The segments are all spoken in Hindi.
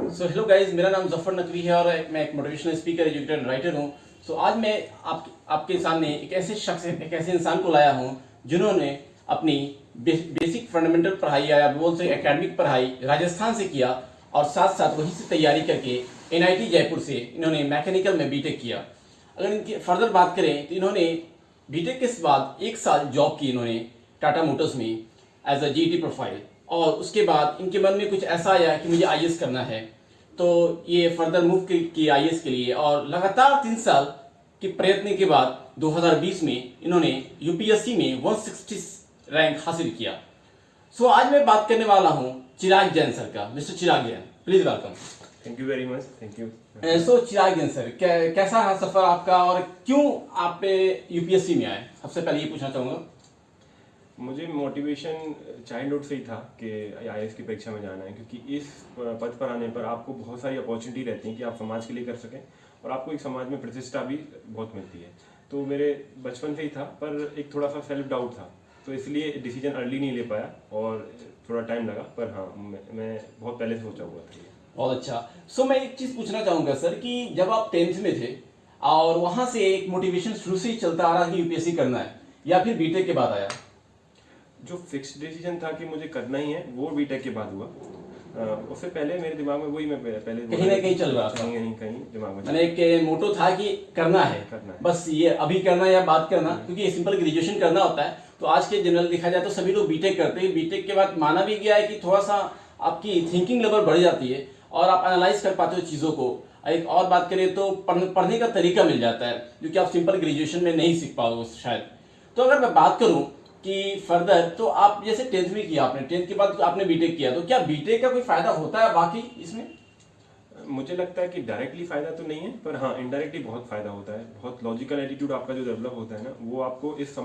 सो हेलो गाइस, मेरा नाम जफर नकवी है और मैं एक motivational speaker, educator and writer हूँ। सो आज मैं आपके सामने एक ऐसे इंसान को लाया हूँ जिन्होंने अपनी बेसिक फंडामेंटल पढ़ाई या बोल से एकेडमिक पढ़ाई राजस्थान से किया और साथ साथ वहीं से तैयारी करके एनआईटी जयपुर से इन्होंने मैकेनिकल में बीटेक किया। अगर इनकी फर्दर बात करें तो इन्होंने बीटेक के बाद 1 साल जॉब की इन्होंने टाटा मोटर्स में एज अ जीटी प्रोफाइल, और उसके बाद इनके मन में कुछ ऐसा आया कि मुझे आईएएस करना है, तो ये फर्दर मूव की आईएएस के लिए, और लगातार 3 साल के प्रयत्न के बाद 2020 में इन्होंने यूपीएससी में 160 रैंक हासिल किया। सो आज मैं बात करने वाला हूँ चिराग जैन सर का। Mister Chirag Jain, please welcome. Thank you very much, thank you. So Chirag Jain sir, कैसा रहा सफर आपका और क्यों आप यूपीएससी में आए? सबसे पहले ये पूछना चाहूंगा। मुझे मोटिवेशन चाइल्डहुड से ही था कि आईएएस की परीक्षा में जाना है, क्योंकि इस पद पर आने पर आपको बहुत सारी अपॉर्चुनिटी रहती है कि आप समाज के लिए कर सकें और आपको एक समाज में प्रतिष्ठा भी बहुत मिलती है। तो मेरे बचपन से ही था, पर एक थोड़ा सा सेल्फ डाउट था, तो इसलिए डिसीजन अर्ली नहीं ले पाया और थोड़ा टाइम लगा। पर हाँ, मैं बहुत पहले से सोचा हुआ था। बहुत अच्छा। सो मैं एक चीज पूछना चाहूंगा सर कि जब आप 10th में थे और वहां से एक मोटिवेशन शुरू से ही चलता आ रहा कि यूपीएससी करना है, या फिर बीटेक के बाद आया? जो फिक्स डिसीजन था कि मुझे करना ही है, वो बीटेक के बाद हुआ। उससे पहले मेरे दिमाग में वही, मैं पहले कहीं ना कहीं चल रहा था, कहीं दिमाग में मैंने एक मोटो था कि करना है, बस ये अभी करना या बात करना, क्योंकि सिंपल ग्रेजुएशन करना होता है। तो आज के जनरल देखा जाए तो सभी लोग बीटेक करते हैं। बीटेक के बाद माना भी गया है कि थोड़ा सा आपकी थिंकिंग लेवल बढ़ जाती है और आप एनालाइज कर पाते हो चीज़ों को। एक और बात करें तो पढ़ने का तरीका मिल जाता है, जो कि आप सिंपल ग्रेजुएशन में नहीं सीख पाओगे शायद। तो अगर मैं बात करूं कि फर्दर, तो आप जैसे 10th में किया, आपने 10th के बाद आपने बीटेक किया, तो क्या बीटेक का कोई फायदा होता है वाकई इसमें? मुझे लगता है कि डायरेक्टली फायदा तो नहीं है, पर हाँ इनडायरेक्टली बहुत फायदा होता है। बहुत लॉजिकल एटीट्यूड आपका जो डेवलप होता है ना, वो आपको इस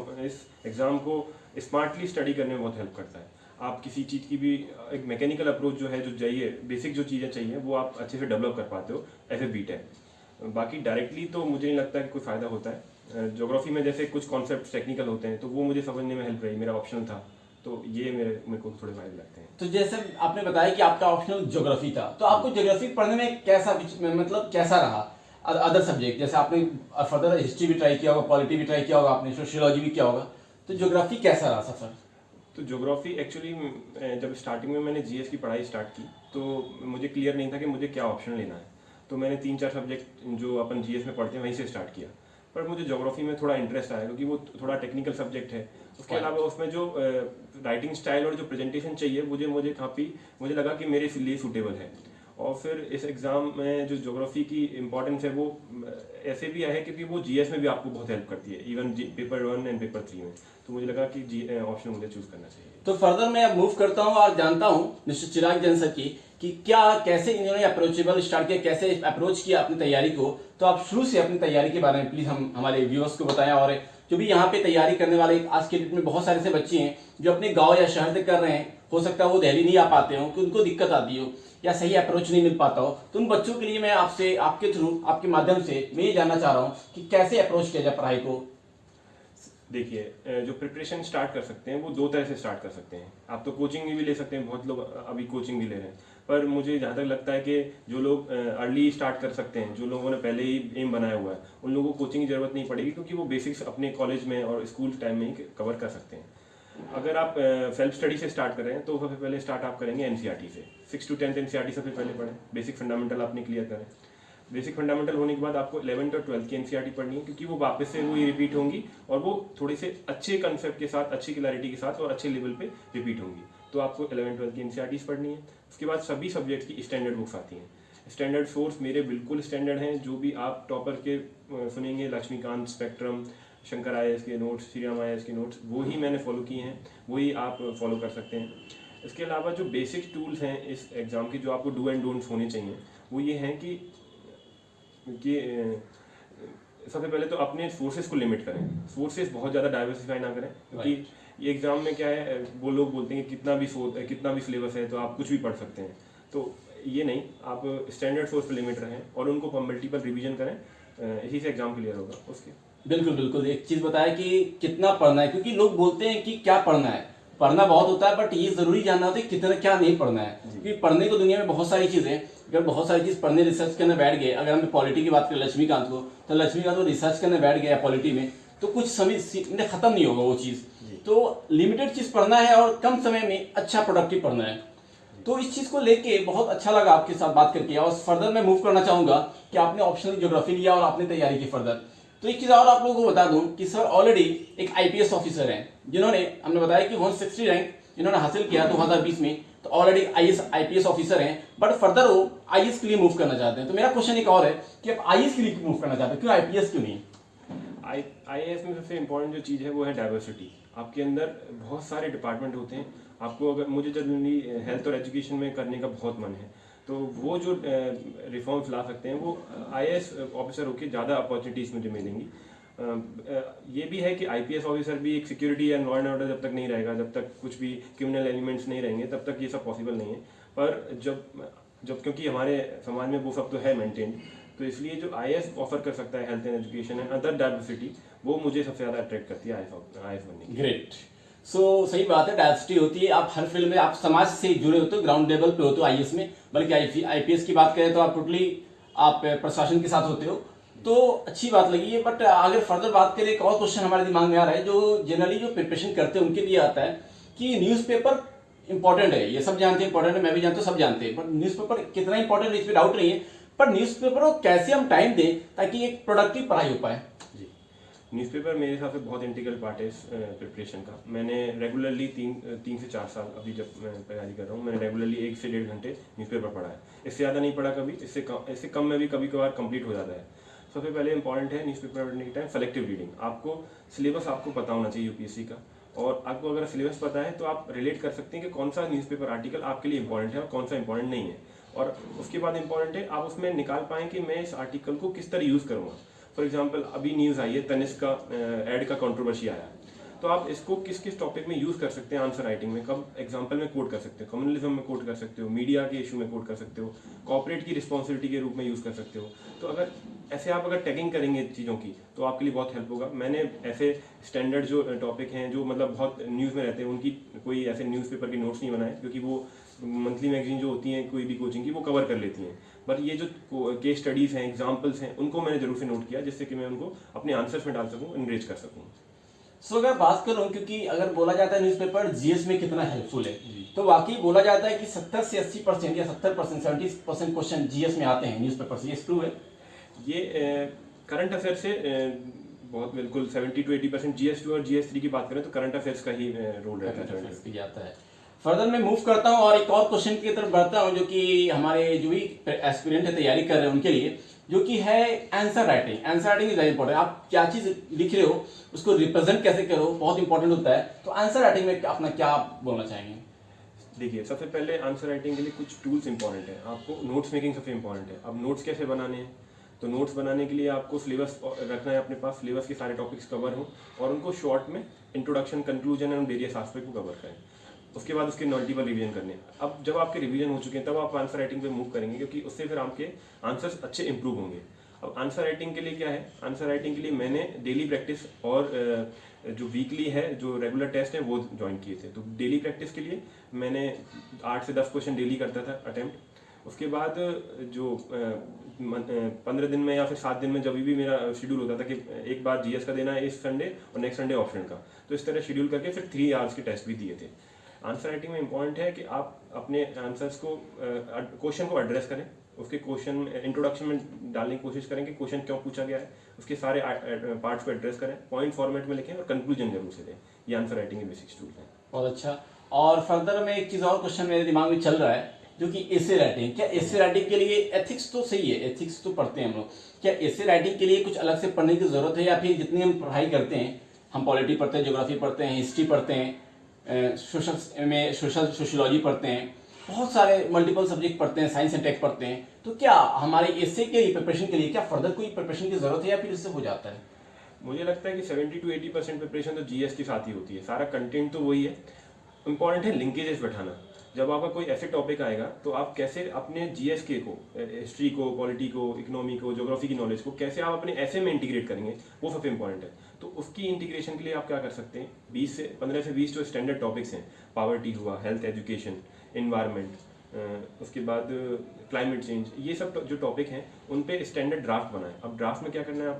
एग्जाम को स्मार्टली स्टडी करने में बहुत हेल्प करता है। आप किसी चीज़ की भी एक मैकेनिकल अप्रोच जो है, जो चाहिए, बेसिक जो चीज़ें चाहिए, वो आप अच्छे से डेवलप कर पाते हो एज ए बीटेक। बाकी डायरेक्टली तो मुझे नहीं लगता कि कोई फ़ायदा होता है। ज्योग्राफी में जैसे कुछ कॉन्सेप्ट टेक्निकल होते हैं, तो वो मुझे समझने में हेल्प रही, मेरा ऑप्शनल था, तो ये मेरे को थोड़े फायदे लगते हैं। तो जैसे आपने बताया कि आपका ऑप्शनल ज्योग्राफी था, तो आपको ज्योग्राफी पढ़ने में कैसा रहा अदर सब्जेक्ट? जैसे आपने फर्दर हिस्ट्री भी ट्राई किया होगा, पॉलिटी भी ट्राई किया होगा, आपने सोशियोलॉजी भी किया होगा, तो ज्योग्राफी कैसा रहा सफर? तो ज्योग्राफी एक्चुअली जब स्टार्टिंग में मैंने जीएस की पढ़ाई स्टार्ट की, तो मुझे क्लियर नहीं था कि मुझे क्या ऑप्शन लेना है। तो मैंने 3-4 सब्जेक्ट जो अपन जीएस में पढ़ते हैं वहीं से स्टार्ट किया। पर मुझे ज्योग्राफी में थोड़ा इंटरेस्ट आया, क्योंकि वो थोड़ा टेक्निकल सब्जेक्ट है। उसके अलावा उसमें जो राइटिंग स्टाइल और जो प्रेजेंटेशन चाहिए, मुझे काफ़ी मुझे लगा कि मेरे लिए सूटेबल है। और फिर इस एग्ज़ाम में जो ज्योग्राफी की इम्पोर्टेंस है, वो ऐसे भी है क्योंकि वो जीएस में भी आपको बहुत हेल्प करती है, इवन पेपर 1 एंड पेपर 3 में। तो मुझे लगा कि ऑप्शन मुझे चूज करना चाहिए। तो फर्दर मैं अब मूव करता हूँ और जानता हूँ मिस्टर चिराग जैन सर की कि कैसे इन्होंने अप्रोचेबल स्टार्ट किया, कैसे अप्रोच किया अपनी तैयारी को। तो आप शुरू से अपनी तैयारी के बारे में प्लीज हम हमारे व्यूअर्स को बताएं, और जो भी यहाँ पे तैयारी करने वाले आज के डेट में बहुत सारे से बच्चे हैं जो अपने गाँव या शहर से कर रहे हैं, हो सकता है वो दिल्ली नहीं आ पाते हो, कि उनको दिक्कत आती हो या सही अप्रोच नहीं मिल पाता हो, तो उन बच्चों के लिए मैं आपसे आपके थ्रू आपके माध्यम से मैं ये जानना चाह रहा हूँ कि कैसे अप्रोच किया जाए पढ़ाई को। देखिए, जो प्रिपरेशन स्टार्ट कर सकते हैं वो 2 तरह से स्टार्ट कर सकते हैं। आप तो कोचिंग भी ले सकते हैं, बहुत लोग अभी कोचिंग भी ले रहे हैं। पर मुझे जहाँ तक लगता है कि जो लोग अर्ली स्टार्ट कर सकते हैं, जो लोगों ने पहले ही एम बनाया हुआ है, उन लोगों को कोचिंग की जरूरत नहीं पड़ेगी, क्योंकि वो बेसिक्स अपने कॉलेज में और स्कूल टाइम में ही कवर कर सकते हैं। अगर आप सेल्फ स्टडी से स्टार्ट कर रहे हैं, तो सबसे पहले स्टार्ट आप करेंगे एनसीईआरटी से। 6 to 10 एनसीईआरटी सबसे पहले पढ़ें, बेसिक फंडामेंटल आपने क्लियर करें। बेसिक फंडामेंटल होने के बाद आपको 11th और 12th की एनसीईआरटी पढ़नी है, क्योंकि वो वापस से वही रिपीट होंगी और वो थोड़े से अच्छे कंसेप्ट के साथ, अच्छी क्लैरिटी के साथ और अच्छे लेवल पे रिपीट होंगी। तो आपको 11th-12th की एनसीईआरटी पढ़नी है। उसके बाद सभी सब्जेक्ट्स की स्टैंडर्ड बुक्स आती हैं। स्टैंडर्ड सोर्स मेरे बिल्कुल स्टैंडर्ड हैं, जो भी आप टॉपर के सुनेंगे, लक्ष्मीकांत, स्पेक्ट्रम, शंकर आईएएस के नोट्स, श्रीराम आईएएस के नोट्स, वही मैंने फॉलो किए हैं, वही आप फॉलो कर सकते हैं। इसके अलावा जो बेसिक टूल्स हैं इस एग्ज़ाम के, जो आपको डू एंड डोंट्स होने चाहिए, वो ये हैं कि सबसे पहले तो अपने सोर्सेज को लिमिट करें। सोर्सेज बहुत ज़्यादा डाइवर्सिफाई ना करें, क्योंकि ये एग्ज़ाम में क्या है, वो लोग बोलते हैं कि कितना भी सिलेबस है तो आप कुछ भी पढ़ सकते हैं। तो ये नहीं, आप स्टैंडर्ड सोर्स पर लिमिट रहें और उनको मल्टीपल रिवीजन करें, इसी से एग्ज़ाम क्लियर होगा उसके। बिल्कुल बिल्कुल, एक चीज बताया कि कितना पढ़ना है, क्योंकि लोग बोलते हैं कि क्या पढ़ना है, पढ़ना बहुत होता है, बट ये जरूरी जानना होता है कितना क्या नहीं पढ़ना है, क्योंकि पढ़ने को दुनिया में बहुत सारी चीजें हैं। अगर बहुत सारी चीज पढ़ने रिसर्च करने बैठ गए, अगर हम पॉलिटी की बात करें लक्ष्मीकांत को, तो लक्ष्मीकांत को रिसर्च करने बैठ गया पॉलिटी में, तो कुछ समय खत्म नहीं होगा वो चीज। तो लिमिटेड चीज पढ़ना है और कम समय में अच्छा प्रोडक्टिव पढ़ना है। तो इस चीज को लेके बहुत अच्छा लगा आपके साथ बात करके। और फर्दर मैं मूव करना चाहूंगा कि आपने ऑप्शनल ज्योग्राफी लिया और आपने तैयारी की फर्दर। तो एक चीज और आप लोगों को बता दूं कि सर ऑलरेडी एक आईपीएस ऑफिसर हैं, जिन्होंने हमने बताया कि 160 रैंक इन्होंने हासिल किया 2020 में, तो ऑलरेडी आईपीएस ऑफिसर हैं, बट फर्दर वो आईएएस के लिए मूव करना चाहते हैं। तो मेरा क्वेश्चन एक और है कि आप आईएएस के लिए क्यों मूव करना चाहते हैं, क्यों आईपीएस क्यों नहीं? आईएएस में सबसे इम्पोर्टेंट जो चीज़ है वो है डाइवर्सिटी। आपके अंदर बहुत सारे डिपार्टमेंट होते हैं। आपको अगर मुझे जनरली हेल्थ और एजुकेशन में करने का बहुत मन है, तो वो जो रिफॉर्म्स ला सकते हैं वो आईएएस ऑफिसर होकर ज़्यादा अपॉर्चुनिटीज़ मुझे मिलेंगी। ये भी है कि आईपीएस ऑफिसर भी एक security and law and order जब तक नहीं रहेगा, जब तक कुछ भी क्रिमिनल एलिमेंट्स नहीं रहेंगे, तब तक ये सब पॉसिबल नहीं है। पर जब जब क्योंकि हमारे समाज में वो सब तो है मेंटेन, तो इसलिए जो आईएएस ऑफर कर सकता है health and education and other diversity, वो मुझे सबसे ज़्यादा अट्रैक्ट करती है आईएएस बनने की। ग्रेट। सो सही बात है, डाइवर्सिटी होती है। आप हर फील्ड में आप समाज से जुड़े होते हो, ग्राउंड लेवल पे होते हो आईएएस में, बल्कि आईपीएस की बात करें तो आप टोटली आप प्रशासन के साथ होते हो, तो अच्छी बात लगी है। बट अगर फर्दर बात करें, एक और क्वेश्चन हमारे दिमाग में आ रहा है, जो जनरली जो प्रिपरेशन करते हैं उनके लिए आता है कि न्यूज़पेपर इंपॉर्टेंट है, ये सब जानते हैं इंपॉर्टेंट है, मैं भी जानता हूँ, सब जानते हैं, बट न्यूज़पेपर कितना इंपॉर्टेंट है इस पर डाउट नहीं है, पर न्यूज़पेपर को कैसे हम टाइम दें ताकि एक प्रोडक्टिव पढ़ाई हो पाए? जी, न्यूज़पेपर मेरे हिसाब से बहुत इंटीग्रल पार्ट है इस प्रिपरेशन का। मैंने रेगुलरली तीन से 4 साल अभी जब मैं तैयारी कर रहा हूँ, मैंने रेगुलरली 1 से 1.5 घंटे न्यूज़पेपर पढ़ा है। इससे ज़्यादा नहीं पढ़ा कभी, इससे कम में भी कभी कभार कंप्लीट हो जाता है। सबसे पहले इंपॉर्टेंट है न्यूज़पेपर पढ़ने के टाइम सेलेक्टिव रीडिंग। आपको सिलेबस आपको पता होना चाहिए यूपीएससी का, और आपको अगर सिलेबस पता है तो आप रिलेट कर सकते हैं कि कौन सा न्यूज़पेपर आर्टिकल आपके लिए इंपॉर्टेंट है और कौन सा इंपॉर्टेंट नहीं है। और उसके बाद इंपॉर्टेंट है आप उसमें निकाल पाएँ कि मैं इस आर्टिकल को किस तरह यूज़ करूँगा। फॉर एग्जाम्पल अभी न्यूज़ आई है, तनिष्क का एड का कंट्रोवर्सी आया, तो आप इसको किस किस टॉपिक में यूज़ कर सकते हैं आंसर राइटिंग में, कब एग्जाम्पल में कोट कर सकते हो, कम्युनलिज्म में कोट कर सकते हो, मीडिया के इशू में कोट कर सकते हो, कॉर्पोरेट की रिस्पॉन्सिबिलिटी के रूप में यूज़ कर सकते हो। तो अगर ऐसे आप अगर टैगिंग करेंगे चीज़ों की तो आपके लिए बहुत हेल्प होगा। मैंने ऐसे स्टैंडर्ड जो टॉपिक हैं जो मतलब बहुत न्यूज़ में रहते हैं, उनकी कोई ऐसे न्यूज़पेपर के नोट्स नहीं बनाए, क्योंकि वो मंथली मैगजीन जो होती हैं कोई भी कोचिंग की वो कवर कर लेती हैं। पर ये जो केस स्टडीज़ हैं, एग्जाम्पल्स हैं, उनको मैंने जरूर से नोट किया, जिससे कि मैं उनको अपने आंसर्स में डाल सकूँ, एनरिच कर सकूँ। सो अगर बात करूं, क्योंकि अगर बोला जाता है न्यूज़पेपर जीएस में कितना हेल्पफुल है, तो वाकई बोला जाता है कि 70 से 80% या 70% 70% क्वेश्चन जीएस में आते हैं न्यूज़पेपर से, ये ट्रू है? ये करंट अफेयर से बहुत बिल्कुल 70 to 80% GS2 और GS3 की बात करें तो करंट अफेयर्स का ही रोल रहता है। जाता है। फर्दर मैं मूव करता हूं और एक और क्वेश्चन की तरफ बढ़ता हूं, जो कि हमारे जो भी एस्पिरेंट है तैयारी कर रहे हैं उनके लिए, जो कि है answer writing. Answer writing is very important. आप क्या चीज लिख रहे हो उसको रिप्रेजेंट कैसे करो, बहुत इंपॉर्टेंट होता है। तो आंसर राइटिंग में अपना क्या आप बोलना चाहेंगे? देखिए, सबसे पहले आंसर राइटिंग के लिए कुछ टूल्स इंपॉर्टेंट है। आपको नोट्स मेकिंग सबसे इंपॉर्टेंट है। अब नोट्स कैसे बनाने हैं, तो नोट्स बनाने के लिए आपको सिलेबस रखना है अपने पास, सिलेबस के सारे टॉपिक्स कवर हों और उनको शॉर्ट में introduction, conclusion and various aspect को कवर करें। उसके बाद उसके मल्टीपल रिवीजन करने। अब जब आपके रिवीजन हो चुके हैं तब आप आंसर राइटिंग पे मूव करेंगे, क्योंकि उससे फिर आपके आंसर्स अच्छे इंप्रूव होंगे। अब आंसर राइटिंग के लिए क्या है, आंसर राइटिंग के लिए मैंने डेली प्रैक्टिस और जो वीकली है जो रेगुलर टेस्ट है वो ज्वाइन किए थे। तो डेली प्रैक्टिस के लिए मैंने 8 से 10 क्वेश्चन डेली करता था अटेम्प्ट। उसके बाद जो 15 दिन में या फिर 7 दिन में जब भी मेरा शेड्यूल होता था कि एक बार जीएस का देना है इस संडे और नेक्स्ट संडे ऑप्शनल का, तो इस तरह शेड्यूल करके फिर 3 आवर्स के टेस्ट भी दिए थे। आंसर राइटिंग में इंपॉर्टेंट है कि आप अपने आंसर्स को क्वेश्चन को एड्रेस करें, उसके क्वेश्चन इंट्रोडक्शन में डालने की कोशिश करें कि क्वेश्चन क्यों पूछा गया है, उसके सारे पार्ट्स को एड्रेस करें, पॉइंट फॉर्मेट में लिखें और कंक्लूजन जरूर से दें। ये आंसर राइटिंग के बेसिक्स टूल हैं। बहुत अच्छा। और फर्दर में एक चीज़ और क्वेश्चन मेरे दिमाग में चल रहा है, जो कि एसे राइटिंग। क्या एसे राइटिंग के लिए एथिक्स तो सही है, एथिक्स तो पढ़ते हैं हम लोग, क्या एसे राइटिंग के लिए कुछ अलग से पढ़ने की ज़रूरत है, या फिर जितनी हम पढ़ाई करते हैं, हम पॉलिटी पढ़ते हैं, ज्योग्राफी पढ़ते हैं, हिस्ट्री पढ़ते हैं, सोशलॉजी पढ़ते हैं, बहुत सारे मल्टीपल सब्जेक्ट पढ़ते हैं, साइंस एंड टेक पढ़ते हैं, तो क्या हमारे एसे के लिए प्रिपरेशन के लिए क्या फर्दर कोई प्रिपरेशन की ज़रूरत है, या फिर इससे हो जाता है? मुझे लगता है कि 70 to 80% प्रिपरेशन तो जीएस के साथ ही होती है। सारा कंटेंट तो वही है, इंपॉर्टेंट है लिंकेजेस बैठाना। जब आपका कोई ऐसे टॉपिक आएगा तो आप कैसे अपने जीएसके को, हिस्ट्री को, पॉलिटी को, इकोनॉमी को, ज्योग्राफी की नॉलेज को कैसे आप अपने ऐसे में इंटीग्रेट करेंगे, वो सबसे इंपॉर्टेंट है। तो उसकी इंटीग्रेशन के लिए आप क्या कर सकते हैं, 15 से 20 जो स्टैंडर्ड टॉपिक्स हैं, पावर्टी हुआ, हेल्थ, एजुकेशन, इन्वायरमेंट, उसके बाद क्लाइमेट चेंज, ये सब जो टॉपिक हैं उन पे स्टैंडर्ड ड्राफ्ट बनाएं। अब ड्राफ्ट में क्या करना है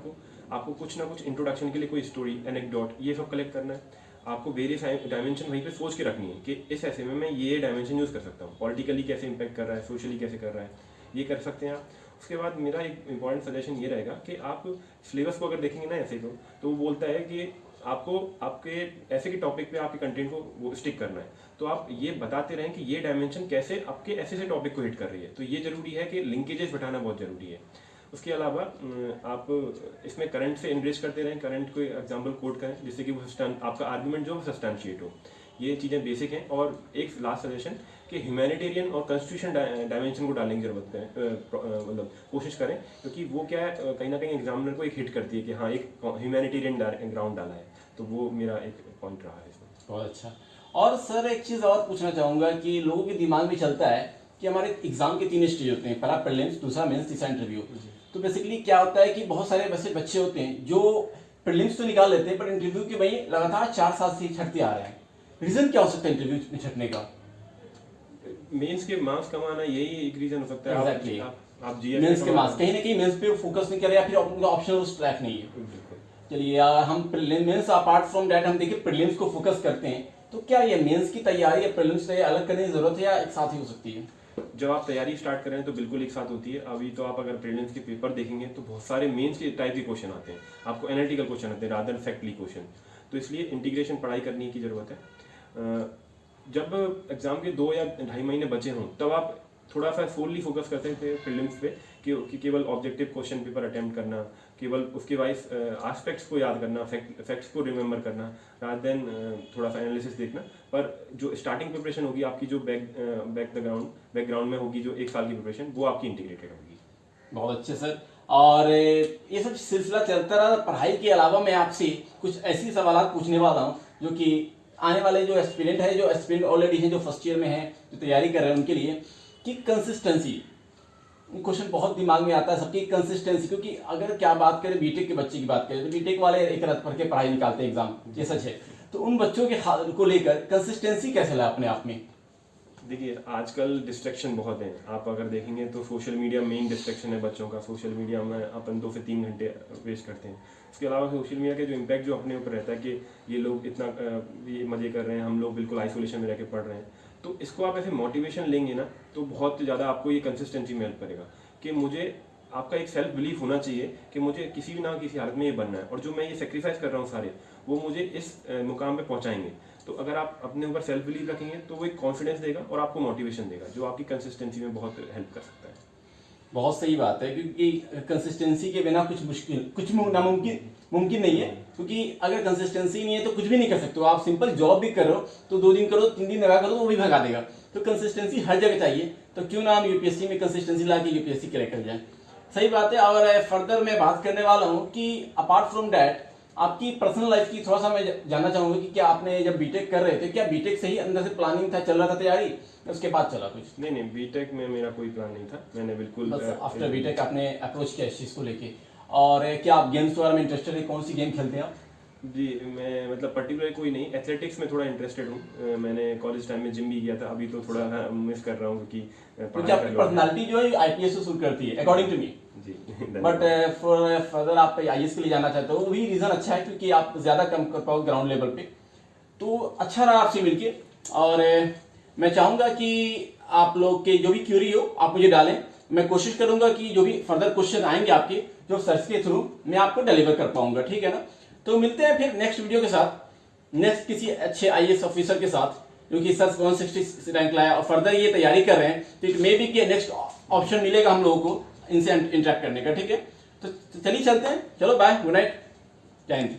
आपको कुछ ना कुछ इंट्रोडक्शन के लिए कोई स्टोरी, एनेक्डोट, ये सब कलेक्ट करना है। आपको वेरियस डायमेंशन वहीं पे सोच के रखनी है कि इस ऐसे में मैं ये डायमेंशन यूज़ कर सकता हूँ, पॉलिटिकली कैसे इंपैक्ट कर रहा है, सोशली कैसे कर रहा है, ये कर सकते हैं आप। उसके बाद मेरा एक इंपॉर्टेंट सजेशन ये रहेगा कि आप सिलेबस को अगर देखेंगे ना ऐसे तो वो बोलता है कि आपको आपके ऐसे के टॉपिक पे आपके कंटेंट को वो स्टिक करना है, तो आप ये बताते रहें कि ये डायमेंशन कैसे आपके ऐसे से टॉपिक को हिट कर रही है। तो ये जरूरी है कि लिंकेजेस बैठाना बहुत जरूरी है। उसके अलावा आप इसमें करंट से एनगेज करते रहें, करंट को एग्जाम्पल कोट करें जिससे कि वो आपका आर्गुमेंट जो है सस्टेंशिएट हो। ये चीज़ें बेसिक हैं। और एक लास्ट सजेशन कि ह्यूमैनिटेरियन और कॉन्स्टिट्यूशन डायमेंशन को डालने की जरूरत है, मतलब कोशिश करें, क्योंकि वो क्या है कहीं ना कहीं एग्जामिनर को एक हिट करती है कि हाँ एक ह्यूमैनिटेरियन ग्राउंड डाला है। तो वो मेरा एक पॉइंट रहा है इसमें। बहुत अच्छा। और सर एक चीज़ और पूछना चाहूँगा कि लोगों के दिमाग में चलता है कि हमारे एग्जाम के 3 स्टेज होते हैं, पहला प्रीलिम्स, दूसरा मेंस, तीसरा इंटरव्यू। तो बेसिकली क्या होता है कि बहुत सारे वैसे बच्चे होते हैं जो प्रीलिम्स तो निकाल लेते हैं पर इंटरव्यू के वही लगातार 4 साल से छटते आ रहे हैं। रीज़न क्या हो सकता है इंटरव्यू में छटने का? मेंस के मार्क्स कम आना यही एक रीजन हो सकता है। Exactly. आप जीएस मेंस के मार्क्स कहीं ना कहीं मेंस पे फोकस नहीं कर रहे या फिर उनका ऑप्शनल ट्रैक नहीं है। चलिए यार, हम मेंस अपार्ट फ्रॉम दैट हम देखिए प्रीलिम्स को फोकस करते हैं, तो क्या ये मेंस की तैयारी या प्रीलिम्स तैयारी अलग करने की जरूरत है या एक साथ ही हो सकती है? जब आप तैयारी स्टार्ट कर रहे हैं तो बिल्कुल एक साथ होती है। अभी तो आप अगर प्रीलिम्स के पेपर देखेंगे तो बहुत सारे मेंस के टाइप के क्वेश्चन आते हैं, आपको एनालिटिकल क्वेश्चन आते हैं रादर फैक्टली क्वेश्चन। तो इसलिए इंटीग्रेशन पढ़ाई करने की जरूरत है। जब एग्जाम के 2 या 2.5 महीने बचे हों तब आप थोड़ा सा सोलली फोकस करते थे प्रीलिम्स पे कि केवल ऑब्जेक्टिव क्वेश्चन पेपर अटेम्प्ट करना, केवल उसके वाइज एस्पेक्ट्स को याद करना, फैक्ट्स को रिमेंबर करना, रादर देन थोड़ा सा एनालिसिस देखना। पर जो स्टार्टिंग प्रिपरेशन होगी आपकी, जो बैकग्राउंड में होगी, जो 1 साल की प्रिपरेशन, वो आपकी इंटीग्रेटेड होगी। बहुत अच्छे सर। और ये सब सिलसिला चलता रहा। पढ़ाई के अलावा मैं आपसे कुछ ऐसी सवाल पूछने वाला हूँ जो कि आने वाले जो एस्पिरेंट ऑलरेडी हैं, जो फर्स्ट ईयर में हैं, जो तैयारी कर रहे हैं उनके लिए, कि कंसिस्टेंसी क्वेश्चन बहुत दिमाग में आता है सबकी, कंसिस्टेंसी। क्योंकि अगर क्या बात करें बीटेक के बच्चे की बात करें तो बीटेक वाले एक रात पढ़ के पढ़ाई निकालते हैं एग्जाम, ये सच है। तो उन बच्चों के को लेकर कंसिस्टेंसी कैसे लाए अपने आप में? देखिए आजकल डिस्ट्रैक्शन बहुत हैं। आप अगर देखेंगे तो सोशल मीडिया मेन डिस्ट्रैक्शन है बच्चों का। सोशल मीडिया में अपन 2 से 3 घंटे वेस्ट करते हैं। उसके अलावा सोशल मीडिया के जो इम्पैक्ट जो अपने ऊपर रहता है कि ये लोग इतना ये मज़े कर रहे हैं, हम लोग बिल्कुल आइसोलेशन में रह के पढ़ रहे हैं। तो इसको आप ऐसे मोटिवेशन लेंगे ना तो बहुत ज़्यादा आपको ये कंसिस्टेंसी में हेल्प करेगा कि मुझे आपका एक सेल्फ बिलीफ होना चाहिए कि मुझे किसी भी ना किसी हालत में ये बनना है, और जो मैं ये सेक्रीफाइस कर रहा हूँ सारे, वो मुझे इस मुकाम पे पहुँचाएंगे। तो अगर आप अपने ऊपर सेल्फ बिलीव रखेंगे तो वो एक कॉन्फिडेंस देगा और आपको मोटिवेशन देगा, जो आपकी कंसिस्टेंसी में बहुत हेल्प कर सकता है। बहुत सही बात है, क्योंकि कंसिस्टेंसी के बिना कुछ मुमकिन नहीं है। क्योंकि अगर कंसिस्टेंसी नहीं है तो कुछ भी नहीं कर सकते हो। आप सिंपल जॉब भी कर रहे हो तो 2 दिन करो, 3 दिन लगा करो तो वो भी भगा देगा। तो कंसिस्टेंसी हर जगह चाहिए। तो क्यों ना हम यूपीएससी में कंसिस्टेंसी ला के यूपीएससी क्लियर कर जाए। सही बात है। और फर्दर मैं बात करने वाला हूँ कि अपार्ट फ्रॉम डैट आपकी पर्सनल लाइफ की थोड़ा सा मैं जानना चाहूंगा कि क्या आपने जब बीटेक कर रहे थे, क्या बीटेक से ही अंदर से प्लानिंग था, चल रहा था तैयारी, उसके बाद चला कुछ? नहीं, बीटेक में मेरा कोई प्लान नहीं था। मैंने बिल्कुल बस आफ्टर बीटेक आपने अप्रोच किया इस चीज़ को लेके। और क्या आप गेम्स वगैरह में इंटरेस्टेड है? कौन सी गेम खेलते हैं आप? जी, मैं मतलब पर्टिकुलर कोई नहीं, एथलेटिक्स में थोड़ा इंटरेस्टेड हूँ। मैंने कॉलेज टाइम में जिम भी किया था, अभी तो थोड़ा मिस कर रहा हूँ क्योंकि आपकी पर्सनालिटी जो है आईपीएस से सूट करती है अकॉर्डिंग टू मी। जी बट फॉर फर्दर आप आईएएस के लिए जाना चाहते हो, वो भी रीज़न अच्छा है क्योंकि आप ज़्यादा कम कर पाओ ग्राउंड लेवल पे। तो अच्छा रहा आपसे मिलके। और मैं चाहूँगा कि आप लोग के जो भी क्यूरी हो आप मुझे डालें। मैं कोशिश करूँगा कि जो भी फर्दर क्वेश्चन आएंगे आपके, जो सर्च के थ्रू मैं आपको डिलीवर कर पाऊँगा, ठीक है ना? तो मिलते हैं फिर नेक्स्ट वीडियो के साथ, नेक्स्ट किसी अच्छे आईएएस ऑफिसर के साथ जो कि सर 160 रैंक लाया और फर्दर ये तैयारी कर रहे हैं। तो इट मे बी कि नेक्स्ट ऑप्शन मिलेगा हम लोगों को इनसे इंटरेक्ट करने का, ठीक है? तो चलिए चलते हैं। चलो बाय, गुड नाइट, जय हिंद।